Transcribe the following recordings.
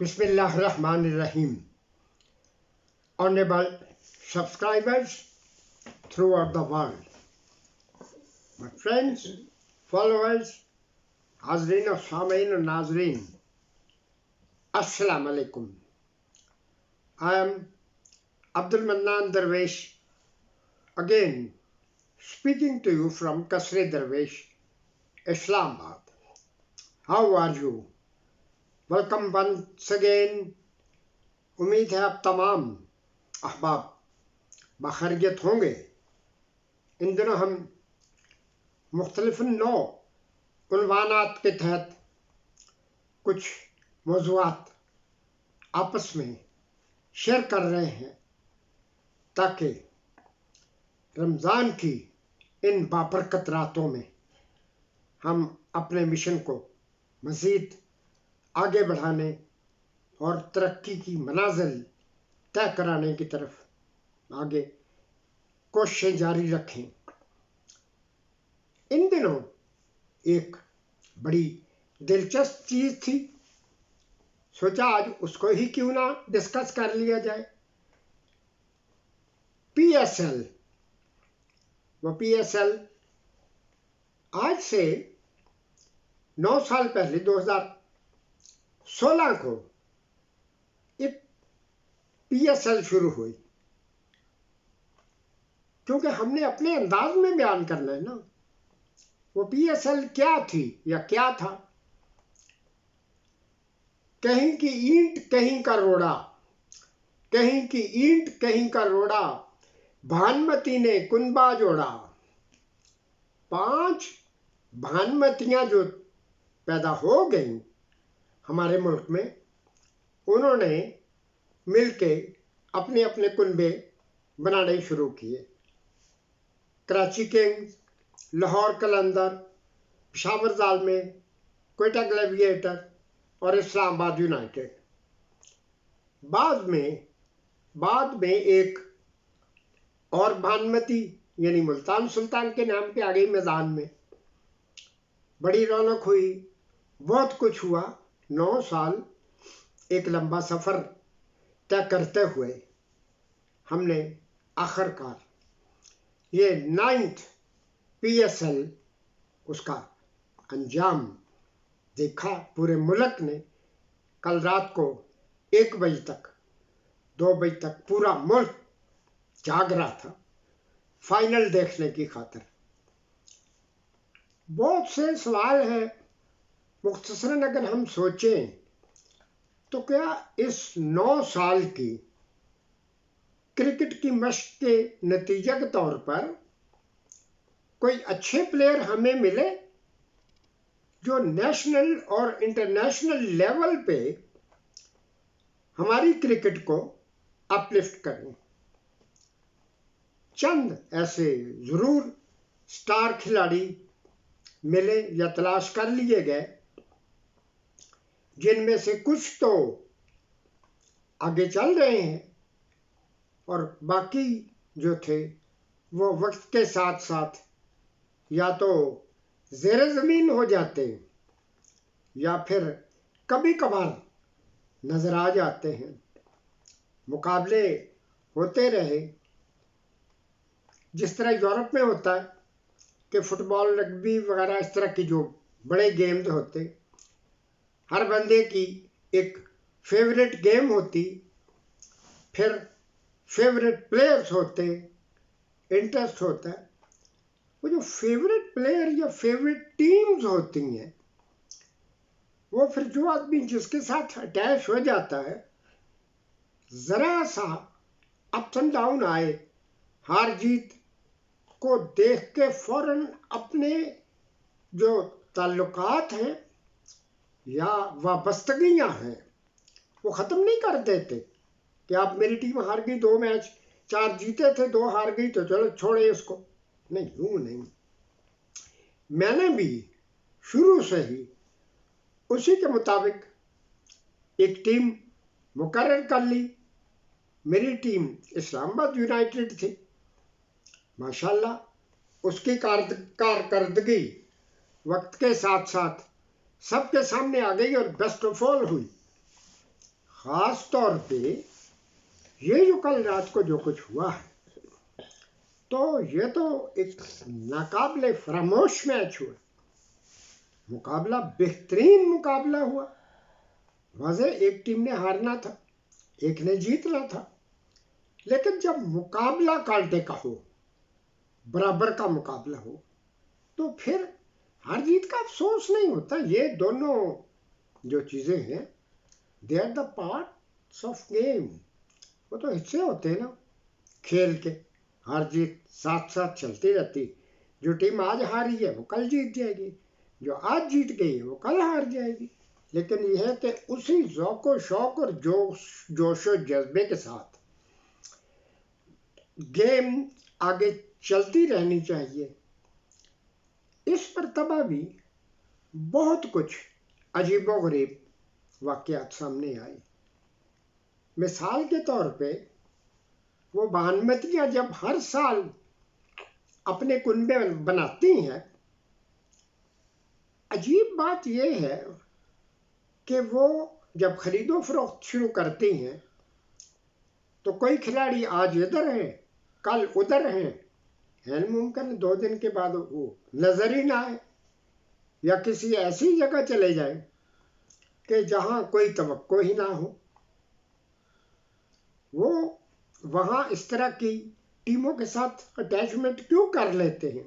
Bismillahirrahmanirrahim. Honorable subscribers throughout the world, my friends, followers, Hazreen of Samain and Nazreen, Assalamu alaikum. I am Abdul Mannan Darwish, again speaking to you from Kasre Darwish, Islamabad. How are you? Welcome once again. उम्मीद है आप तमाम अहबाब बखैरियत होंगे। इन दिनों हम मुख्तलिफ नौ उन्वानात के तहत कुछ मौज़ूआत आपस में शेयर कर रहे हैं ताकि रमज़ान की इन बाबरकत रातों में हम अपने मिशन को मज़ीद आगे बढ़ाने और तरक्की की मनाज़िल तय कराने की तरफ आगे कोशिशें जारी रखें। इन दिनों एक बड़ी दिलचस्प चीज़ थी, सोचा आज उसको ही क्यों ना डिस्कस कर लिया जाए। PSL, वो PSL आज से 9 साल पहले 2016 को एक PSL शुरू हुई, क्योंकि हमने अपने अंदाज में बयान करना है ना। वो PSL क्या थी या क्या था? कहीं की ईंट कहीं का रोड़ा, कहीं की ईंट कहीं का रोड़ा, भानुमती ने कुनबा जोड़ा। 5 भानुमतियां जो पैदा हो गईं हमारे मुल्क में, उन्होंने मिलके अपने अपने कुनबे बनाने शुरू किए। कराची किंग्स, लाहौर कलंदर, पेशावर ज़ालमे, क्वेटा ग्लेडिएटर और इस्लामाबाद यूनाइटेड। बाद में एक और भानुमती यानी मुल्तान सुल्तान के नाम पे आ गई मैदान में। बड़ी रौनक हुई, बहुत कुछ हुआ। 9 साल एक लंबा सफ़र तय करते हुए हमने आखिरकार ये 9th PSL उसका अंजाम देखा। पूरे मुल्क ने कल रात को 1 बजे तक 2 बजे तक पूरा मुल्क जाग रहा था फाइनल देखने की खातिर। बहुत से सवाल हैं। मुख्तसरन अगर हम सोचें तो क्या इस 9 साल की क्रिकेट की मशक के नतीजे के तौर पर कोई अच्छे प्लेयर हमें मिले जो नेशनल और इंटरनेशनल लेवल पे हमारी क्रिकेट को अपलिफ्ट करें? चंद ऐसे ज़रूर स्टार खिलाड़ी मिले या तलाश कर लिए गए, जिनमें से कुछ तो आगे चल रहे हैं और बाकी जो थे वो वक्त के साथ साथ या तो ज़ेरे ज़मीन हो जाते या फिर कभी कभार नज़र आ जाते हैं। मुकाबले होते रहे, जिस तरह यूरोप में होता है कि फुटबॉल, रग्बी वगैरह इस तरह की जो बड़े गेम्स होते, हर बंदे की एक फेवरेट गेम होती, फिर फेवरेट प्लेयर्स होते, इंटरेस्ट होता है। वो जो फेवरेट प्लेयर या फेवरेट टीम्स होती हैं, वो फिर जो आदमी जिसके साथ अटैच हो जाता है, ज़रा सा अप्स एंड डाउन आए, हार जीत को देख के फौरन अपने जो ताल्लुकात हैं या वाबस्तगियाँ हैं वो ख़त्म नहीं कर देते कि आप मेरी टीम हार गई, 2 मैच 4 जीते थे, 2 हार गई तो चलो छोड़े इसको। नहीं, यूँ नहीं। मैंने भी शुरू से ही उसी के मुताबिक एक टीम मुकर्रर कर ली। मेरी टीम इस्लामाबाद यूनाइटेड थी। माशाल्लाह उसकी कारकर्दगी वक्त के साथ साथ सबके सामने आ गई और बेस्ट ऑफ ऑल हुई। खास तौर पे ये जो कल रात को जो कुछ हुआ है, तो ये तो एक नाकाबिले फरामोश मैच हुआ। मुकाबला बेहतरीन मुकाबला हुआ। वाज़ेह एक टीम ने हारना था, एक ने जीतना था, लेकिन जब मुकाबला कांटे का हो, बराबर का मुकाबला हो, तो फिर हार जीत का अफसोस नहीं होता। ये दोनों जो चीज़ें हैं, they are the parts of game. वो तो हिस्से होते हैं ना खेल के। हार जीत साथ साथ चलती रहती। जो टीम आज हारी है वो कल जीत जाएगी, जो आज जीत गई है वो कल हार जाएगी। लेकिन यह है कि उसी ज़ौक़ शौक़ और जोश व जज्बे के साथ गेम आगे चलती रहनी चाहिए। इस मरतबा भी बहुत कुछ अजीबोगरीब वाक़यात सामने आए। मिसाल के तौर पे वो बानमतियाँ जब हर साल अपने कुनबे बनाती हैं, अजीब बात यह है कि वो जब खरीदो फरोख्त शुरू करती हैं तो कोई खिलाड़ी आज इधर है, कल उधर है मुमकिन 2 दिन के बाद वो नजर ही ना आए या किसी ऐसी जगह चले जाए कि जहां कोई तवक्को ही ना हो। वो वहां इस तरह की टीमों के साथ अटैचमेंट क्यों कर लेते हैं,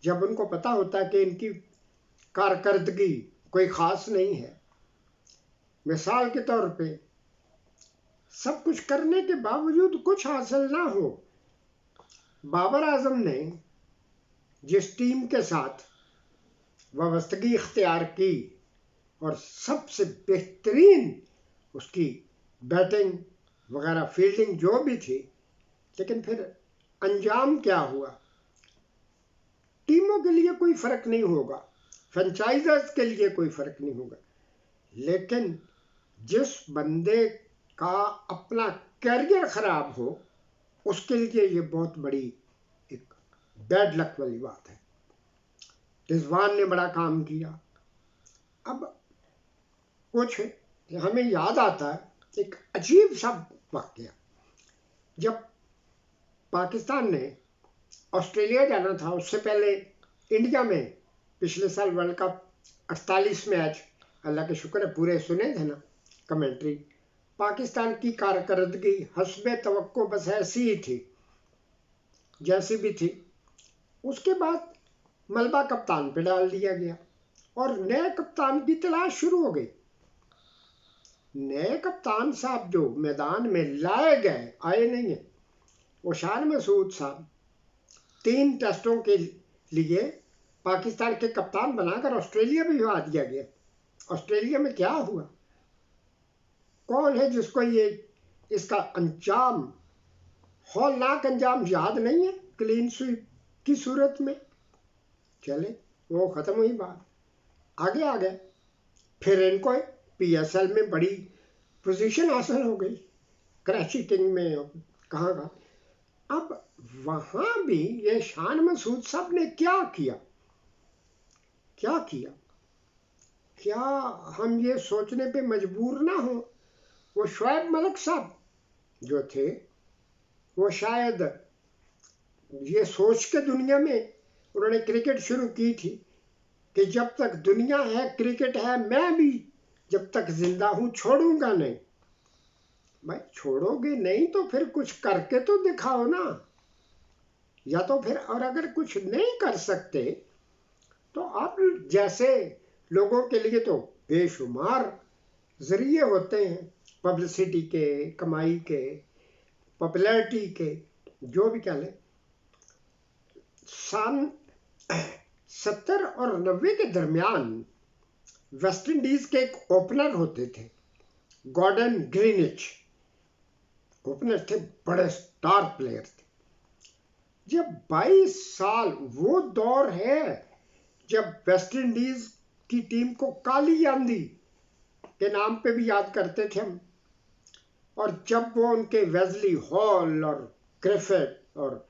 जब उनको पता होता है कि इनकी कारकर्दगी कोई ख़ास नहीं है। मिसाल के तौर पे सब कुछ करने के बावजूद कुछ हासिल ना हो। बाबर आजम ने जिस टीम के साथ वाबस्तगी इख्तियार की और सबसे बेहतरीन उसकी बैटिंग वगैरह फील्डिंग जो भी थी, लेकिन फिर अंजाम क्या हुआ। टीमों के लिए कोई फ़र्क नहीं होगा, फ्रेंचाइजर्स के लिए कोई फ़र्क नहीं होगा, लेकिन जिस बंदे का अपना कैरियर ख़राब हो उसके लिए ये बहुत बड़ी एक बैड लक वाली बात है। रिजवान ने बड़ा काम किया। अब कुछ हमें याद आता है एक अजीब सा वाक़या। जब पाकिस्तान ने ऑस्ट्रेलिया जाना था, उससे पहले इंडिया में पिछले साल वर्ल्ड कप 48 मैच, अल्लाह के शुक्र है पूरे सुने थे ना कमेंट्री। पाकिस्तान की कारकर्दगी हस्बे तवक्को बस ऐसी ही थी जैसी भी थी। उसके बाद मलबा कप्तान पे डाल दिया गया और नए कप्तान की तलाश शुरू हो गई। नए कप्तान साहब जो मैदान में लाए गए, आए नहीं है, वो शान मसूद साहब 3 टेस्टों के लिए पाकिस्तान के कप्तान बनाकर ऑस्ट्रेलिया भिजवा दिया गया। ऑस्ट्रेलिया में क्या हुआ, कौन है जिसको ये इसका अंजाम, हौलनाक अंजाम याद नहीं है। क्लीन स्वीप की सूरत में चले, वो ख़त्म हुई बात, आगे आ गए। फिर इनको PSL में बड़ी पोजीशन हासिल हो गई, कराची किंग में, कहाँ कहाँ। अब वहाँ भी ये शान मसूद साहब ने क्या किया, क्या किया, क्या हम ये सोचने पे मजबूर ना हो। वो शुएब मलिक साहब जो थे, वो शायद ये सोच के दुनिया में उन्होंने क्रिकेट शुरू की थी कि जब तक दुनिया है क्रिकेट है, मैं भी जब तक जिंदा हूँ छोड़ूंगा नहीं। भाई छोड़ोगे नहीं तो फिर कुछ करके तो दिखाओ ना, या तो फिर, और अगर कुछ नहीं कर सकते तो आप जैसे लोगों के लिए तो बेशुमार जरिए होते हैं पब्लिसिटी के, कमाई के, पॉपुलैरिटी के, जो भी कह लें। सन 70 और 90 के दरमियान वेस्ट इंडीज के एक ओपनर होते थे, गॉर्डन ग्रीनिच ओपनर थे, बड़े स्टार प्लेयर थे। जब 22 साल, वो दौर है जब वेस्ट इंडीज की टीम को काली आंधी के नाम पे भी याद करते थे हम, और जब वो उनके वेजली हॉल और ग्रिफिथ और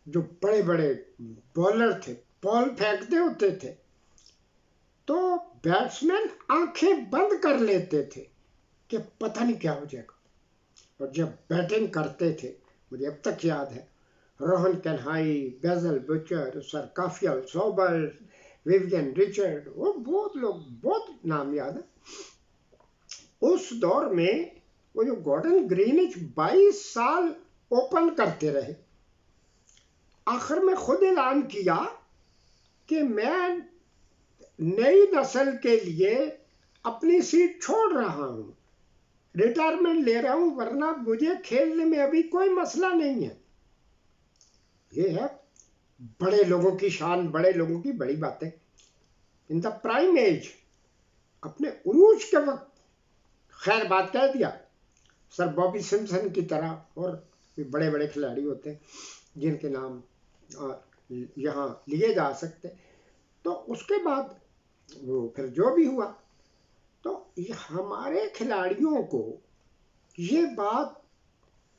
जो बड़े बड़े बॉलर थे बॉल फेंकते होते थे तो बैट्समैन आंखें बंद कर लेते थे कि पता नहीं क्या हो जाएगा। और जब बैटिंग करते थे, मुझे अब तक याद है, Rohan Kanhai, Basil Butcher, sir Garfield Sobers, Vivian Richard, वो बहुत लोग, बहुत नाम याद है। उस दौर में वो जो गॉर्डन ग्रीनिच 22 साल ओपन करते रहे, आखिर में खुद ऐलान किया कि मैं नई नस्ल के लिए अपनी सीट छोड़ रहा हूं, रिटायरमेंट ले रहा हूं, वरना मुझे खेलने में अभी कोई मसला नहीं है। ये है बड़े लोगों की शान, बड़े लोगों की बड़ी बातें। इन द प्राइम एज, अपने उरूज के वक्त, खैर बात कह दिया, सर बॉबी सिम्पसन की तरह और भी बड़े बड़े खिलाड़ी होते हैं जिनके नाम यहाँ लिए जा सकते। तो उसके बाद वो फिर जो भी हुआ, तो ये हमारे खिलाड़ियों को ये बात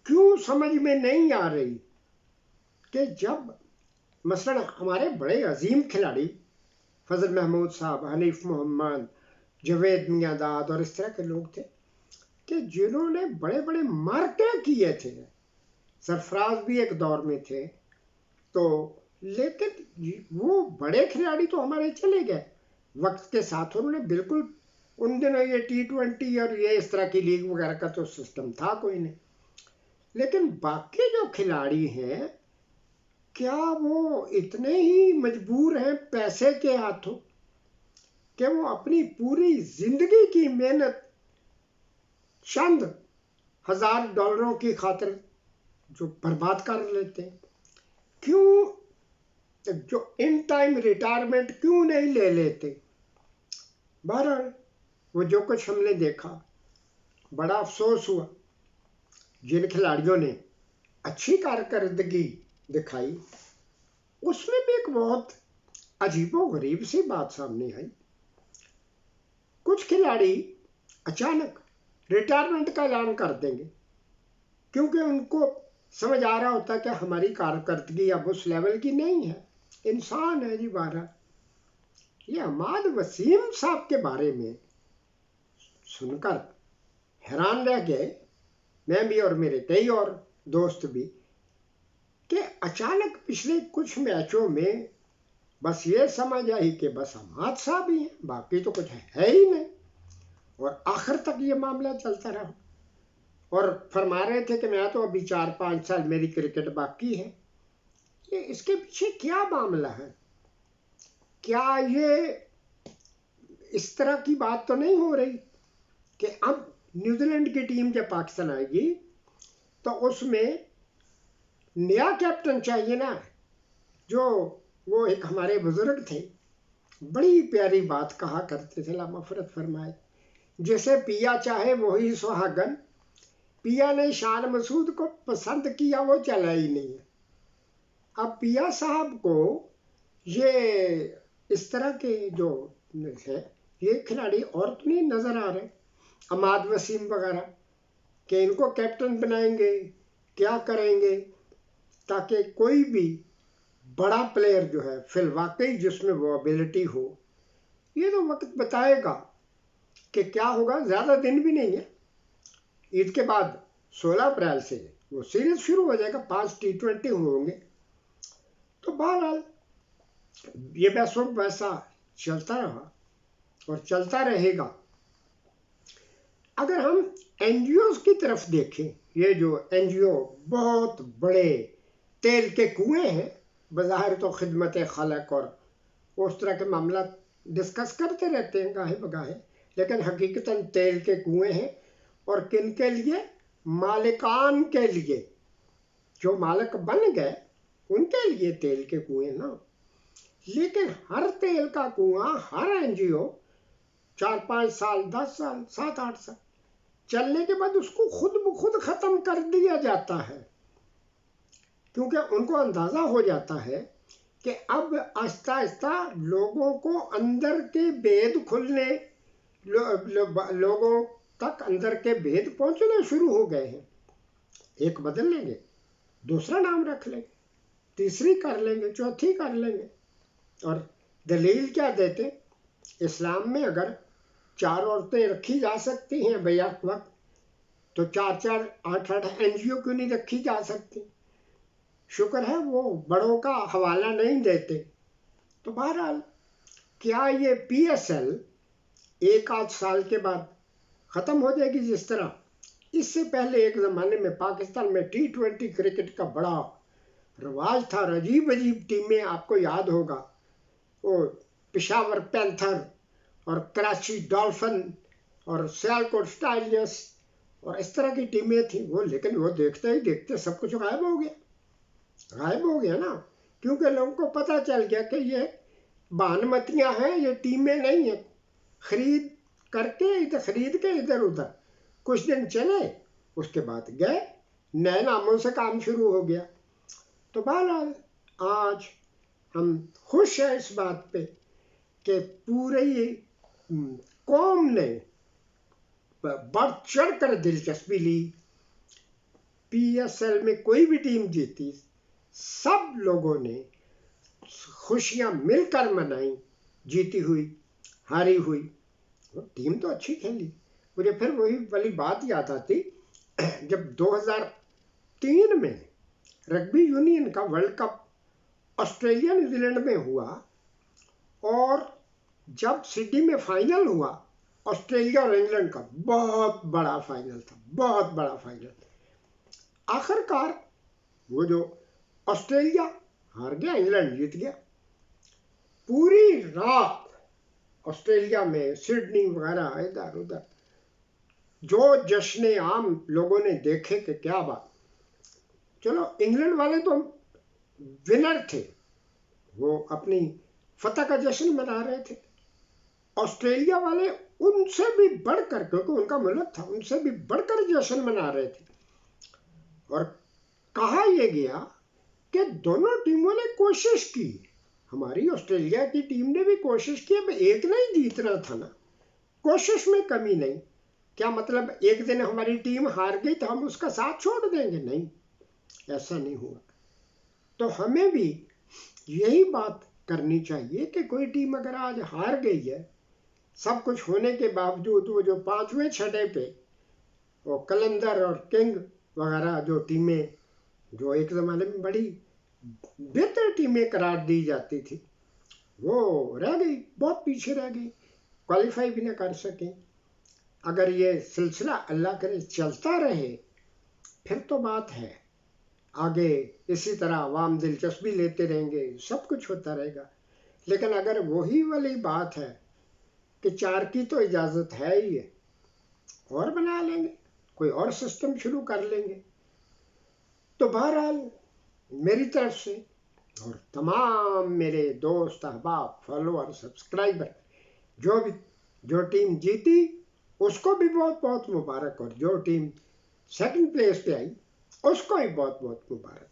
क्यों समझ में नहीं आ रही कि जब मसलन हमारे बड़े अजीम खिलाड़ी फजल महमूद साहब, हनीफ मोहम्मद, जवेद मियांदाद और इस तरह के लोग थे कि जिन्होंने बड़े बड़े मार्के किए थे, सरफराज भी एक दौर में थे, तो लेकिन वो बड़े खिलाड़ी तो हमारे चले गए वक्त के साथ। उन्होंने बिल्कुल, उन दिनों ये T20 और ये इस तरह की लीग वगैरह का तो सिस्टम था कोई नहीं, लेकिन बाकी जो खिलाड़ी हैं, क्या वो इतने ही मजबूर हैं पैसे के हाथों कि वो अपनी पूरी जिंदगी की मेहनत चंद $1000 की खातिर जो बर्बाद कर लेते हैं? क्यों जो इन टाइम रिटायरमेंट क्यों नहीं ले लेते? बहरहाल वो जो कुछ हमने देखा, बड़ा अफसोस हुआ। जिन खिलाड़ियों ने अच्छी कारकर्दगी दिखाई, उसमें भी एक बहुत अजीबोगरीब सी बात सामने आई। कुछ खिलाड़ी अचानक रिटायरमेंट का ऐलान कर देंगे क्योंकि उनको समझ आ रहा होता है कि हमारी कारकर्दगी अब उस लेवल की नहीं है। इंसान है जी। बारह ये अहमद वसीम साहब के बारे में सुनकर हैरान रह गए, मैं भी और मेरे कई और दोस्त भी, कि अचानक पिछले कुछ मैचों में बस ये समझ आई कि बस अहमद साहब ही हैं, बाकी तो कुछ है ही नहीं। और आखिर तक ये मामला चलता रहा और फरमा रहे थे कि मैं तो अभी 4-5 साल मेरी क्रिकेट बाकी है। ये इसके पीछे क्या मामला है? क्या ये इस तरह की बात तो नहीं हो रही कि अब न्यूजीलैंड की टीम जब पाकिस्तान आएगी तो उसमें नया कैप्टन चाहिए ना? जो वो एक हमारे बुजुर्ग थे, बड़ी प्यारी बात कहा करते थे, अल्लाह मग़फ़िरत फरमाए, जैसे पिया चाहे वही सुहागन। पिया ने शान मसूद को पसंद किया, वो चला ही नहीं है। अब पिया साहब को ये इस तरह के जो है ये खिलाड़ी और तो नहीं नजर आ रहे, अहमद वसीम वगैरह, कि इनको कैप्टन बनाएंगे, क्या करेंगे ताकि कोई भी बड़ा प्लेयर जो है फिल वाकई जिसमें वो एबिलिटी हो। ये तो वक्त बताएगा कि क्या होगा। ज़्यादा दिन भी नहीं है, ईद के बाद 16 अप्रैल से वो सीरीज शुरू हो जाएगा, 5 T20 होंगे। तो बहरहाल ये वैसा वैसा चलता रहा और चलता रहेगा। अगर हम NGOs की तरफ देखें, ये जो NGO बहुत बड़े तेल के कुएं हैं, बज़ाहिर तो खिदमत खलक और उस तरह के मामला डिस्कस करते रहते हैं गाहे बगाहे, लेकिन हकीकतन तेल के कुएं हैं। और किन के लिए? मालिकान के लिए, जो मालिक बन गए उनके लिए तेल के कुएं ना। लेकिन हर तेल का कुआं, हर NGO 4-5 साल, 10 साल, 7-8 साल चलने के बाद उसको खुद ब खुद खत्म कर दिया जाता है, क्योंकि उनको अंदाजा हो जाता है कि अब आहिस्ता आहिस्ता लोगों को अंदर के भेद खुलने, लोगों तक अंदर के भेद पहुंचने शुरू हो गए हैं। एक बदल लेंगे, दूसरा नाम रख लेंगे, तीसरी कर लेंगे, चौथी कर लेंगे। और दलील क्या देते? इस्लाम में अगर 4 औरतें रखी जा सकती हैं भैया वक्त, तो 4-4 8-8 NGO क्यों नहीं रखी जा सकती। शुक्र है वो बड़ों का हवाला नहीं देते। तो बहरहाल क्या ये PSL 1-8 साल के बाद ख़त्म हो जाएगी जिस तरह? इससे पहले एक ज़माने में पाकिस्तान में T20 क्रिकेट का बड़ा रवाज था। अजीब अजीब टीमें, आपको याद होगा वो पेशावर पैंथर और कराची डॉल्फिन और सियालकोट स्टाइलियस और इस तरह की टीमें थी वो, लेकिन वो देखते ही देखते सब कुछ गायब हो गया ना, क्योंकि लोगों को पता चल गया कि ये बानमतियां हैं, ये टीमें नहीं है। खरीद के इधर उधर कुछ दिन चले, उसके बाद गए, नए नामों से काम शुरू हो गया। तो बहरहाल आज हम खुश हैं इस बात पे कि पूरी कौम ने बढ़ चढ़ कर दिलचस्पी ली। PSL में कोई भी टीम जीती, सब लोगों ने खुशियां मिलकर मनाई, जीती हुई हारी हुई। टीम तो अच्छी खेली। मुझे फिर वही वाली बात याद आती जब 2003 में रग्बी यूनियन का वर्ल्ड कप ऑस्ट्रेलिया न्यूजीलैंड में हुआ, और जब सिडनी में फाइनल हुआ ऑस्ट्रेलिया और इंग्लैंड का, बहुत बड़ा फाइनल था, बहुत बड़ा फाइनल। आखिरकार वो जो ऑस्ट्रेलिया हार गया, इंग्लैंड जीत गया। पूरी रात ऑस्ट्रेलिया में सिडनी वगैरह इधर उधर जो जश्न आम लोगों ने देखे कि क्या बात। चलो इंग्लैंड वाले तो विनर थे, वो अपनी फतह का जश्न मना रहे थे। ऑस्ट्रेलिया वाले उनसे भी बढ़कर, क्योंकि उनका मुल्क था, उनसे भी बढ़कर जश्न मना रहे थे। और कहा यह गया कि दोनों टीमों ने कोशिश की, हमारी ऑस्ट्रेलिया की टीम ने भी कोशिश की, अब एक नहीं जीतना था ना, कोशिश में कमी नहीं। क्या मतलब एक दिन हमारी टीम हार गई तो हम उसका साथ छोड़ देंगे? नहीं, ऐसा नहीं हुआ। तो हमें भी यही बात करनी चाहिए कि कोई टीम अगर आज हार गई है, सब कुछ होने के बावजूद, वो जो 5वें छठे पे वो कलंदर और किंग वगैरह जो टीमें, जो एक ज़माने में बड़ी बेहतर टीमें करार दी जाती थी, वो रह गई, बहुत पीछे रह गई, क्वालिफाई भी ना कर सकें। अगर ये सिलसिला अल्लाह करे चलता रहे, फिर तो बात है, आगे इसी तरह आवाम दिलचस्पी लेते रहेंगे, सब कुछ होता रहेगा। लेकिन अगर वही वाली बात है कि 4 की तो इजाज़त है ही है, और बना लेंगे, कोई और सिस्टम शुरू कर लेंगे। तो बहरहाल मेरी तरफ से और तमाम मेरे दोस्त अहबाब फॉलोअर सब्सक्राइबर, जो टीम जीती उसको भी बहुत बहुत मुबारक, और जो टीम सेकंड प्लेस पे आई उसको भी बहुत बहुत मुबारक।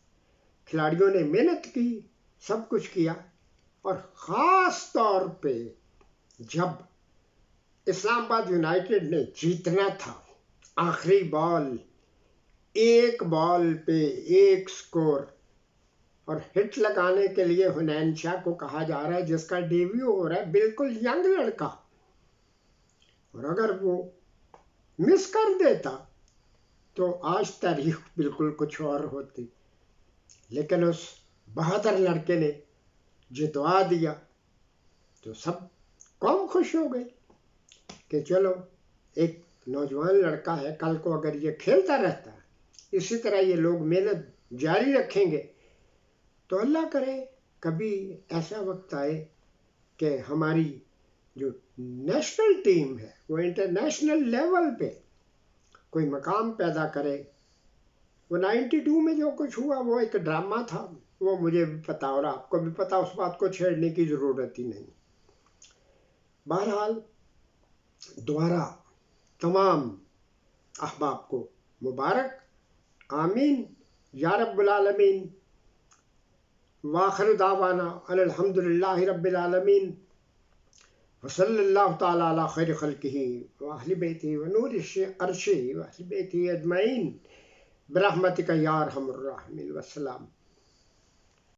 खिलाड़ियों ने मेहनत की, सब कुछ किया, और ख़ास तौर पे जब इस्लामाबाद यूनाइटेड ने जीतना था, आखिरी बॉल, एक बॉल पे एक स्कोर, और हिट लगाने के लिए हुनैन शाह को कहा जा रहा है, जिसका डेब्यू हो रहा है, बिल्कुल यंग लड़का, और अगर वो मिस कर देता तो आज तारीख बिल्कुल कुछ और होती। लेकिन उस बहादुर लड़के ने जितवा दिया, तो सब कौम खुश हो गई कि चलो एक नौजवान लड़का है, कल को अगर ये खेलता रहता है, इसी तरह ये लोग मेहनत जारी रखेंगे, तो अल्लाह करे कभी ऐसा वक्त आए कि हमारी जो नेशनल टीम है वो इंटरनेशनल लेवल पे कोई मकाम पैदा करे। वो 92 में जो कुछ हुआ वो एक ड्रामा था, वो मुझे भी पता और आपको भी पता, उस बात को छेड़ने की ज़रूरत ही नहीं। बहरहाल दोबारा तमाम अहबाब को मुबारक, आमीन या रब्बुल आलमीन। वाखिर दावाना अल्हम्दुलिल्लाहि रब्बिल आलमीन व सल्लल्लाहु तआला अला खैरि खल्किही व अहलि बैतिही व नूरि अर्शिही व अहलि बैतिही अजमईन बिरहमतिका या अरहमर राहिमीन। वस्सलाम।